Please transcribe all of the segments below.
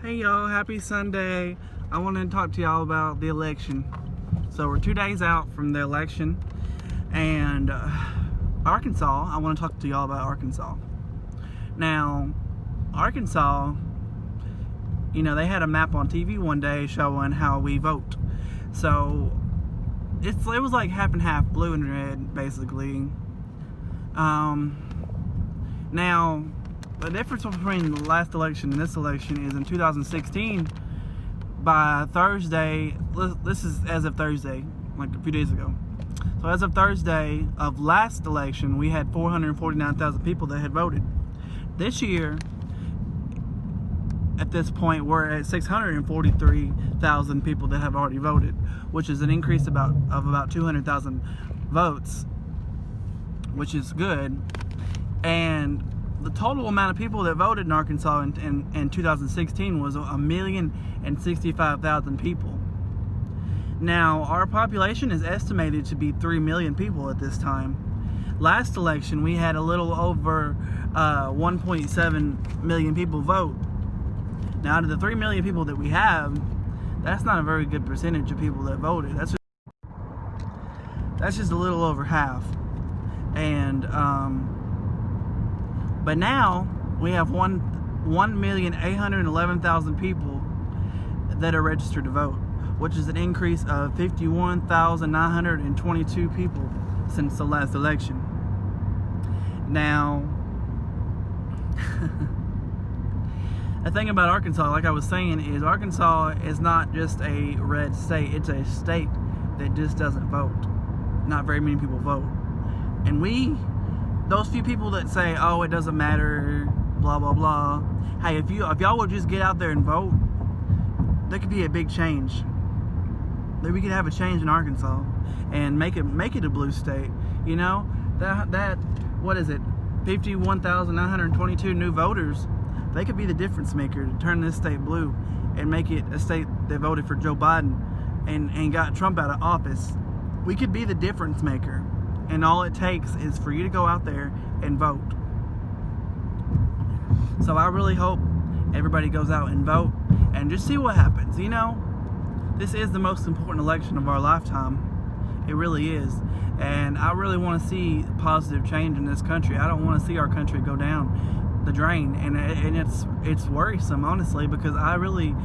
Hey y'all, happy Sunday. I want to talk to y'all about the election. So we're 2 days out from the election, and Arkansas, I want to talk to y'all about Arkansas. Now, Arkansas, they had a map on TV one day showing how we vote. So it was like half and half, blue and red, basically. Now, the difference between the last election and this election is in 2016, by Thursday, this is as of Thursday, like a few days ago. So as of Thursday of last election, we had 449,000 people that had voted. This year, at this point, we're at 643,000 people that have already voted, which is an increase of about 200,000 votes, which is good. And the total amount of people that voted in Arkansas in 2016 was 1,065,000 people. Now, our population is estimated to be 3 million people at this time. Last election, we had a little over 1.7 million people vote. Now, out of the 3 million people that we have, that's not a very good percentage of people that voted. That's just a little over half. And but now we have 1,811,000 people that are registered to vote, which is an increase of 51,922 people since the last election. Now, the thing about Arkansas, like I was saying, is Arkansas is not just a red state. It's a state that just doesn't vote. Not very many people vote. And those few people that say, oh, it doesn't matter, blah, blah, blah. Hey, if y'all would just get out there and vote, there could be a big change. That we could have a change in Arkansas and make it a blue state. That what is it? 51,922 new voters. They could be the difference maker to turn this state blue and make it a state that voted for Joe Biden and got Trump out of office. We could be the difference maker. And all it takes is for you to go out there and vote. So I really hope everybody goes out and vote and just see what happens. This is the most important election of our lifetime. It really is. And I really want to see positive change in this country. I don't want to see our country go down the drain. And it's worrisome, honestly, because I really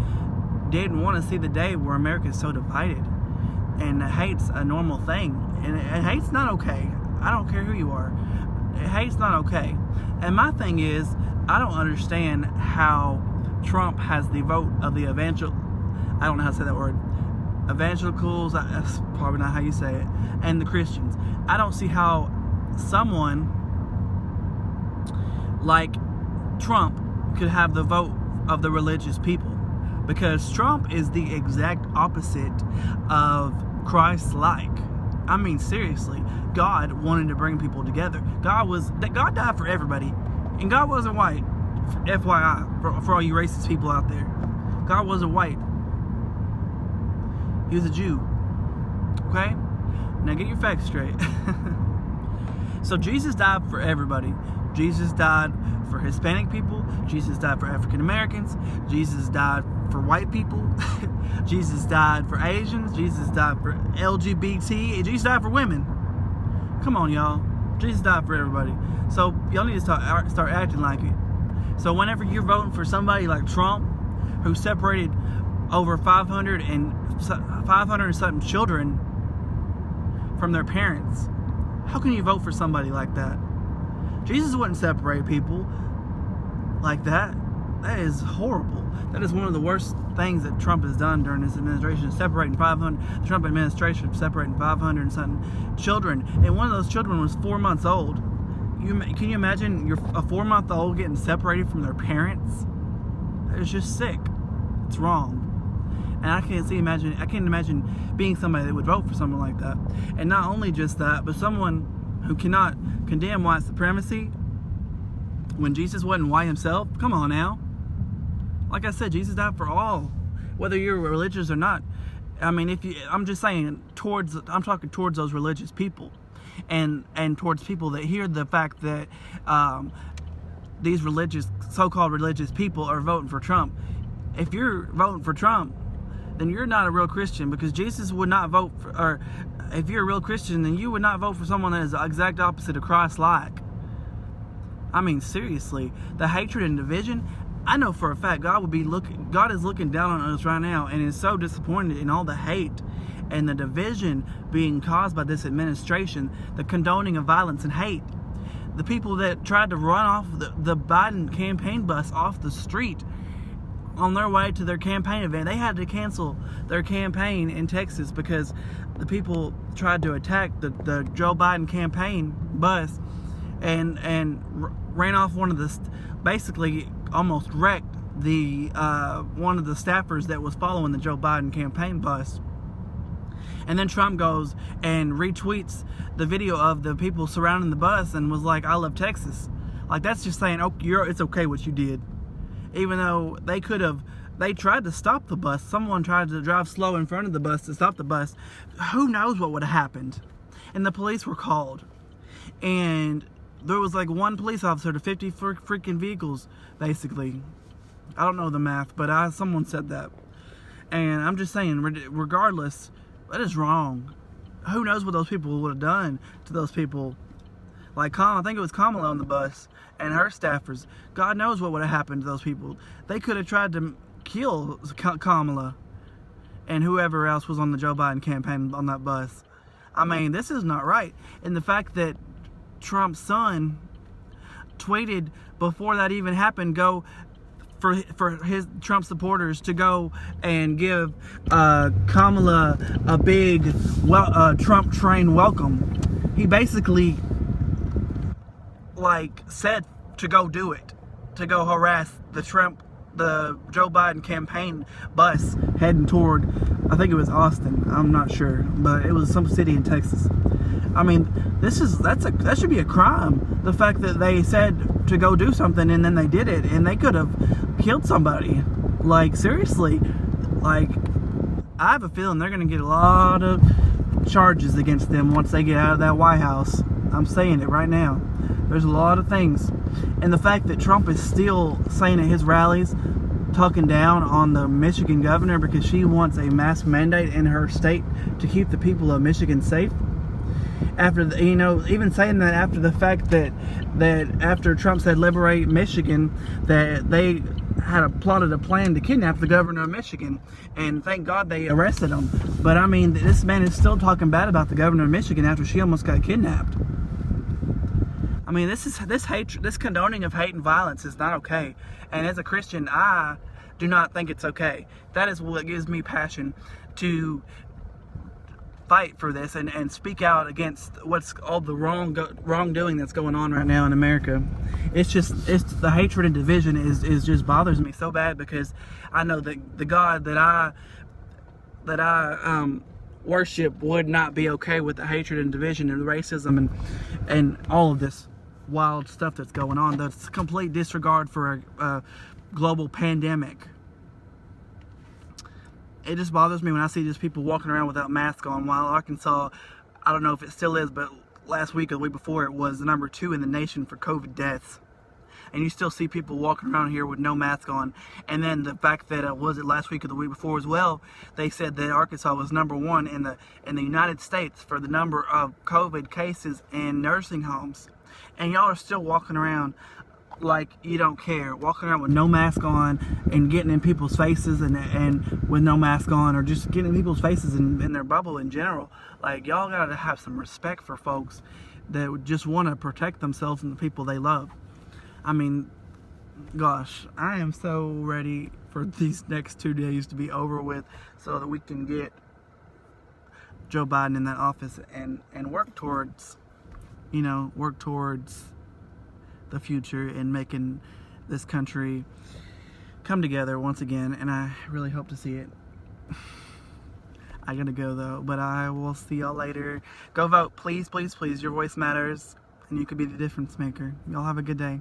didn't want to see the day where America is so divided. And hate's a normal thing. And hate's not okay. I don't care who you are. Hate's not okay. And my thing is, I don't understand how Trump has the vote of the I don't know how to say that word. Evangelicals, that's probably not how you say it. And the Christians. I don't see how someone like Trump could have the vote of the religious people. Because Trump is the exact opposite of Christ-like. I mean, seriously, God wanted to bring people together. God died for everybody, and God wasn't white. FYI, for all you racist people out there, God wasn't white. He was a Jew. Okay, now get your facts straight. So Jesus died for everybody. Jesus died for Hispanic people. Jesus died for African Americans. Jesus died for white people. Jesus died for Asians. Jesus died for LGBT. Jesus died for women. Come on, y'all. Jesus died for everybody. So y'all need to start acting like it. So whenever you're voting for somebody like Trump, who separated over 500 and something children from their parents, how can you vote for somebody like that? Jesus wouldn't separate people like that. That is horrible. That is one of the worst things that Trump has done during his administration, separating 500, the Trump administration separating 500 and something children. And one of those children was 4 months old. Can you imagine a 4-month-old getting separated from their parents? It's just sick. It's wrong. And I can't imagine being somebody that would vote for someone like that. And not only just that, but someone who cannot condemn white supremacy when Jesus wasn't white himself. Come on now. Like I said, Jesus died for all, whether you're religious or not. I mean, I'm just saying, I'm talking towards those religious people, and towards people that hear the fact that these so-called religious people are voting for Trump. if you're voting for Trump, then you're not a real Christian, because Jesus would not vote for, or if you're a real Christian, then you would not vote for someone that is the exact opposite of Christ-like. I mean, seriously, the hatred and division, I know for a fact God is looking down on us right now and is so disappointed in all the hate and the division being caused by this administration, the condoning of violence and hate. The people that tried to run off the Biden campaign bus off the street on their way to their campaign event, they had to cancel their campaign in Texas because the people tried to attack the Joe Biden campaign bus and ran off one of the, basically almost wrecked the one of the staffers that was following the Joe Biden campaign bus. And then Trump goes and retweets the video of the people surrounding the bus and was like, "I love Texas." Like, that's just saying, "Oh, it's okay what you did." Even though they tried to stop the bus. Someone tried to drive slow in front of the bus to stop the bus. Who knows what would have happened? And the police were called. And there was like one police officer to 50 freaking vehicles, basically. I don't know the math, but someone said that. And I'm just saying, regardless, that is wrong. Who knows what those people would have done to those people? Like I think it was Kamala on the bus and her staffers. God knows what would have happened to those people. They could have tried to kill Kamala and whoever else was on the Joe Biden campaign on that bus. I mean, this is not right. And the fact that Trump's son tweeted before that even happened, for his Trump supporters to go and give Kamala a big Trump train welcome. He basically said to go do it, to go harass the Joe Biden campaign bus heading toward, I think it was Austin, I'm not sure, but it was some city in Texas. I mean, that should be a crime. The fact that they said to go do something and then they did it, and they could have killed somebody. Like, seriously, I have a feeling they're going to get a lot of charges against them once they get out of that White House. I'm saying it right now. There's a lot of things. And the fact that Trump is still saying at his rallies, talking down on the Michigan governor because she wants a mask mandate in her state to keep the people of Michigan safe. After even saying that after the fact that after Trump said liberate Michigan, that they had plotted a plan to kidnap the governor of Michigan, and thank God they arrested him. But I mean, this man is still talking bad about the governor of Michigan after she almost got kidnapped. I mean, this hatred, this condoning of hate and violence is not okay. And as a Christian, I do not think it's okay. That is what gives me passion to fight for this and speak out against what's all the wrongdoing that's going on right now in America. It's the hatred and division is just bothers me so bad, because I know that the God that I worship would not be okay with the hatred and division and racism and all of this wild stuff that's going on. That's complete disregard for a global pandemic. It just bothers me when I see just people walking around without masks on, while Arkansas, I don't know if it still is, but last week or the week before, it was number 2 in the nation for COVID deaths. And you still see people walking around here with no mask on. And then the fact that, was it last week or the week before as well, they said that Arkansas was number 1 in the United States for the number of COVID cases in nursing homes. And y'all are still walking around like you don't care, walking around with no mask on and getting in people's faces and with no mask on, or just getting in people's faces in their bubble in general. Like, y'all gotta have some respect for folks that would just want to protect themselves and the people they love. I mean, gosh, I am so ready for these next 2 days to be over with so that we can get Joe Biden in that office and work towards the future and making this country come together once again. And I really hope to see it. I gotta go though, but I will see y'all later. Go vote, please, please, please. Your voice matters, and you could be the difference maker. Y'all have a good day.